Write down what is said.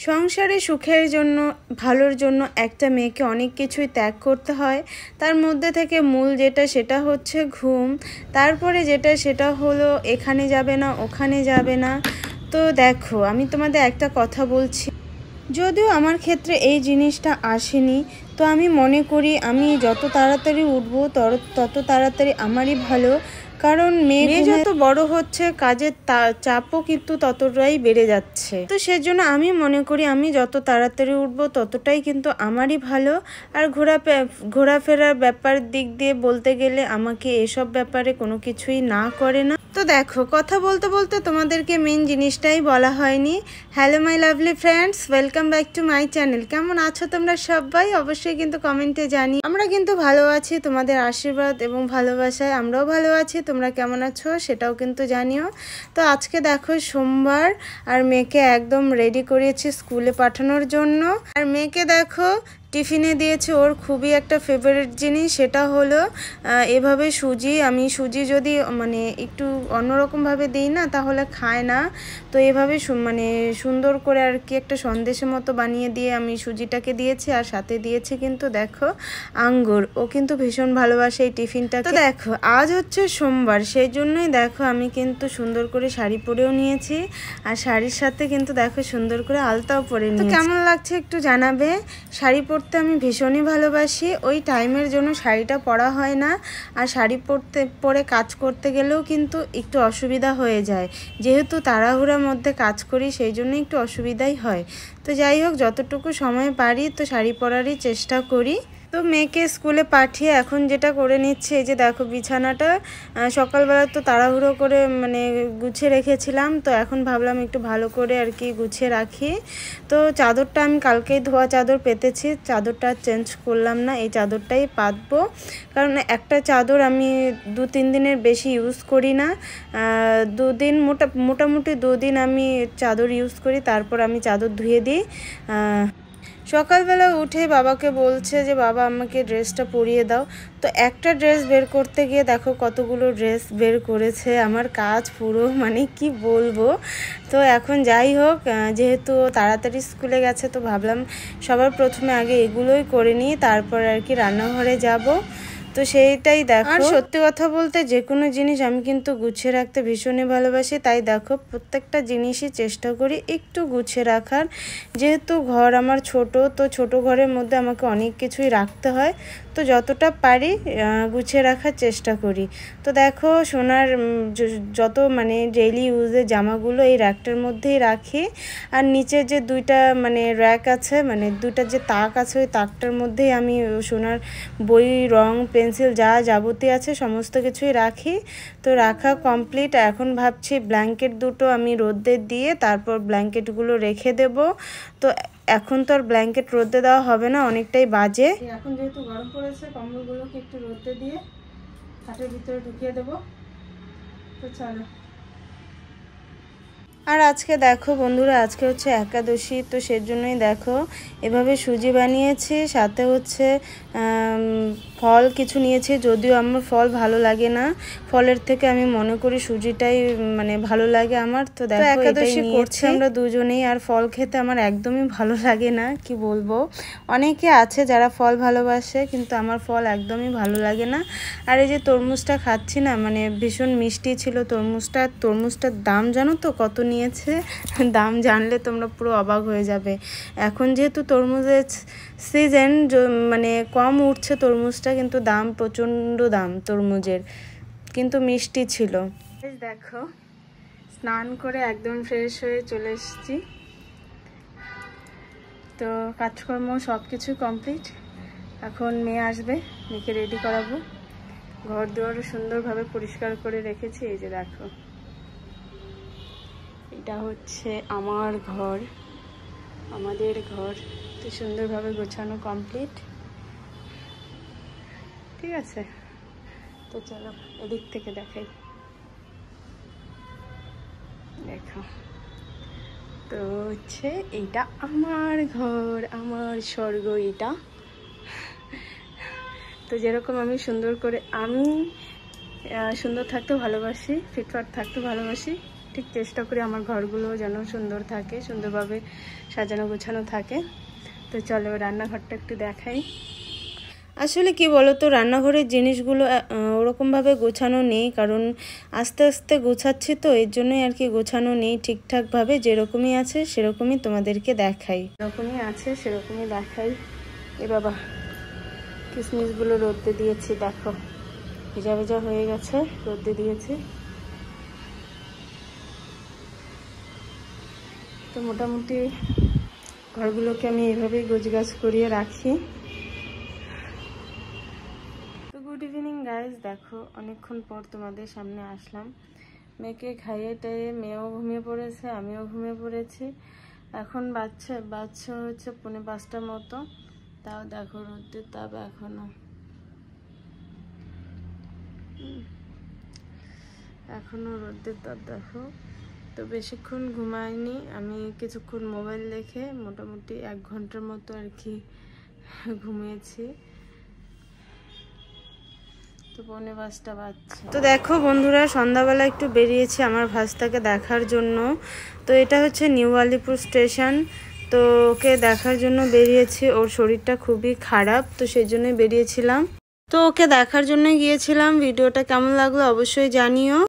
সংসারে সুখের জন্য ভালোর জন্য একটা মেয়েকে অনেক কিছুই ত্যাগ করতে হয়। তার মধ্যে থেকে মূল যেটা সেটা হচ্ছে ঘুম। তারপরে যেটা সেটা হলো এখানে যাবে না ওখানে যাবে না। তো দেখো আমি তোমাদের একটা কথা বলছি, যদিও আমার ক্ষেত্রে এই জিনিসটা আসেনি, তো আমি মনে করি আমি যত তাড়াতাড়ি উঠবো তত তাড়াতাড়ি আমারই ভালো। কারণ মেয়ে যত বড় হচ্ছে কাজের চাপও কিন্তু ততটাই বেড়ে যাচ্ছে। তো সেজন্য আমি মনে করি আমি যত তাড়াতাড়ি উঠবো ততটাই কিন্তু আমারই ভালো। আর ঘোরাফেরার ব্যাপার দিক দিয়ে বলতে গেলে আমাকে এসব ব্যাপারে কোনো কিছুই না করে না। তো দেখো কথা বলতে বলতে তোমাদেরকে মেন জিনিসটাই বলা হয়নি। Hello my lovely friends, welcome back to my channel. কেমন আছো তোমরা সবাই? অবশ্যই কিন্তু কমেন্টে জানি। আমরা কিন্তু ভালো আছি, তোমাদের আশীর্বাদ এবং ভালোবাসায় আমরাও ভালো আছি। তোমরা কেমন আছো সেটাও কিন্তু জানিও। তো আজকে দেখো সোমবার, আর মেয়েকে একদম রেডি করিয়েছি স্কুলে পাঠানোর জন্য। আর মেয়েকে দেখো টিফিনে দিয়েছে ওর খুবই একটা ফেভারিট জিনিস, সেটা হলো এভাবে সুজি। আমি সুজি যদি মানে একটু অন্যরকমভাবে দিই না তাহলে খায় না। তো এভাবে মানে সুন্দর করে আর কি একটা সন্দেশের মতো বানিয়ে দিয়ে আমি সুজিটাকে দিয়েছি, আর সাথে দিয়েছি কিন্তু দেখো আঙ্গুর। ও কিন্তু ভীষণ ভালোবাসে এই টিফিনটা। তো দেখো আজ হচ্ছে সোমবার, সেই জন্যই দেখো আমি কিন্তু সুন্দর করে শাড়ি পরেও নিয়েছি, আর শাড়ির সাথে কিন্তু দেখো সুন্দর করে আলতাও পরে নিয়েছি। তো কেমন লাগছে একটু জানাবে। শাড়ি পরতে আমি ভীষণই ভালোবাসি, ওই টাইমের জন্য শাড়িটা পরা হয় না। আর শাড়ি পরে কাজ করতে গেলেও কিন্তু একটু অসুবিধা হয়ে যায়, যেহেতু তাড়াহুড়ার মধ্যে কাজ করি সেই জন্য একটু অসুবিধাই হয়। তো যাই হোক যতটুকু সময় পারি তো শাড়ি পরারই চেষ্টা করি। তো মেয়েকে স্কুলে পাঠিয়ে এখন যেটা করে নিচ্ছে, এই যে দেখো বিছানাটা সকালবেলা তো তাড়াহুড়ো করে মানে গুছিয়ে রেখেছিলাম, তো এখন ভাবলাম একটু ভালো করে আর কি গুছিয়ে রাখি। তো চাদরটা আমি কালকেই ধোয়া চাদর পেতেছি, চাদরটা চেঞ্জ করলাম না, এই চাদরটাই পাতবো। কারণ একটা চাদর আমি 2-3 দিনের বেশি ইউজ করি না। মোটামুটি 2 দিন আমি চাদর ইউজ করি, তারপর আমি চাদর ধুয়ে দিই। সকালবেলা উঠে বাবাকে বলছে যে বাবা আমাকে ড্রেসটা পরিয়ে দাও। তো একটা ড্রেস বের করতে গিয়ে দেখো কতগুলো ড্রেস বের করেছে, আমার কাজ পুরো মানে কি বলবো। তো এখন যাই হোক, যেহেতু তাড়াতাড়ি স্কুলে গেছে তো ভাবলাম সবার প্রথমে আগে এগুলোই করে নিই, তারপর আর কি রান্নাঘরে যাব। তো সেইটাই দেখো। আর সত্যি কথা বলতে যে কোনো জিনিস আমি কিন্তু গুছিয়ে রাখতে ভীষণই ভালোবাসি, তাই দেখো প্রত্যেকটা জিনিসই চেষ্টা করি একটু গুছিয়ে রাখার। যেহেতু ঘর আমার ছোট, তো ছোট ঘরের মধ্যে আমাকে অনেক কিছুই রাখতে হয়, তো যতটা পারি গুছিয়ে রাখার চেষ্টা করি। তো দেখো সোনার যত মানে ডেইলি ইউজের জামাগুলো এই র্যাকটার মধ্যেই রাখি, আর নিচের যে দুইটা মানে র্যাক আছে, মানে দুইটা যে তাক আছে, ওই তাকটার মধ্যেই আমি সোনার বই, রং, পেন্সিল যা যাবতীয় আছে সমস্ত কিছুই রাখি। তো রাখা কমপ্লিট। এখন ভাবছি ব্ল্যাঙ্কেট দুটো আমি রোদে দিয়ে তারপর ব্ল্যাঙ্কেটগুলো রেখে দেব। তো এখন তো আর ব্ল্যাঙ্কেট রোদে দেওয়া হবে না, অনেকটাই বাজে। এখন যেহেতু গরম পড়েছে কম্বলগুলোকে একটু রোদে দিয়ে খাটের ভিতরে ঢুকিয়ে দেবো। তো চলো। আর আজকে দেখো বন্ধুরা, আজকে হচ্ছে একাদশী, তো সেজন্যই দেখো এভাবে সুজি বানিয়েছি, সাথে হচ্ছে ফল কিছু নিয়েছি। যদিও আমার ফল ভালো লাগে না, ফলের থেকে আমি মনে করি সুজিটাই মানে ভালো লাগে আমার। তো দেখো একাদশী করছি আমরা দুজনেই, আর ফল খেতে আমার একদমই ভালো লাগে না, কি বলবো। অনেকে আছে যারা ফল ভালোবাসে, কিন্তু আমার ফল একদমই ভালো লাগে না। আর এই যে তরমুজটা খাচ্ছি না, মানে ভীষণ মিষ্টি ছিল তরমুজটার দাম জানো তো কত নিয়েছে? দাম জানলে তোমরা পুরো অবাক হয়ে যাবে। এখন যেহেতু তরমুজের সিজন, মানে কম উঠছে তরমুজটা, কিন্তু দাম প্রচণ্ড দাম তরমুজের, কিন্তু মিষ্টি ছিল। দেখো স্নান করে একদম ফ্রেশ হয়ে চলে এসেছি। তো কাজকর্ম সব কিছু কমপ্লিট। এখন মেয়ে আসবে, মেয়েকে রেডি করাবো। ঘর দুয়ারও সুন্দরভাবে পরিষ্কার করে রেখেছি। এই যে দেখো এটা হচ্ছে আমার ঘর, আমাদের ঘর। তো সুন্দরভাবে গোছানো কমপ্লিট, ঠিক আছে। তো চলো এদিক থেকে দেখাই। দেখো তো হচ্ছে এইটা আমার ঘর, আমার স্বর্গ এটা। তো যেরকম আমি সুন্দর থাকতে ভালোবাসি, ফিটফাট থাকতে ভালোবাসি, ঠিক চেষ্টা করি আমার ঘরগুলো যেন সুন্দর থাকে, সুন্দরভাবে সাজানো গোছানো থাকে। তো চলো রান্নাঘরটা একটু দেখাই। আসলে কি বলো তো, রান্নাঘরের জিনিসগুলো ওরকমভাবে গোছানো নেই, কারণ আস্তে আস্তে গোছাচ্ছি তো এর জন্যই আর কি গোছানো নেই ঠিকঠাকভাবে। যেরকমই আছে সেরকমই তোমাদেরকে দেখাই, যেরকমই আছে সেরকমই দেখাই। এ বাবা, কিশমিশগুলো রোদে দিয়েছি, দেখো ভেজা ভেজা হয়ে গেছে, রোদে দিয়েছি। তো মোটামুটি ঘরগুলোকে আমি এইভাবেই গোছগাছ করিয়ে রাখি। তো গুড ইভিনিং গাইজ, দেখো অনেকক্ষণ পর তোমাদের সামনে আসলাম। মেয়েকে খাইয়ে টাইয়ে মেয়েও ঘুমিয়ে পড়েছে, আমিও ঘুমিয়ে পড়েছি। এখন বাচ্চা হচ্ছে 4:45টার মতো, তাও দেখো রোদের তাপ এখনো রোদের তাপ দেখো। তো বেশিক্ষণ ঘুমাইনি আমি, কিছুক্ষণ মোবাইল দেখে মোটামুটি 1 ঘন্টার মতো আর কি ঘুমিয়েছি। তো 4:45 বাজছে। তো দেখো বন্ধুরা, সন্ধ্যাবেলা একটু বেরিয়েছি আমার ভাস্তাকে দেখার জন্য। তো এটা হচ্ছে নিউ আলিপুর স্টেশন। তো ওকে দেখার জন্য বেরিয়েছি, ওর শরীরটা খুবই খারাপ, তো সেই জন্যই বেরিয়েছিলাম। তো ওকে দেখার জন্য গিয়েছিলাম। ভিডিওটা কেমন লাগলো অবশ্যই জানিও।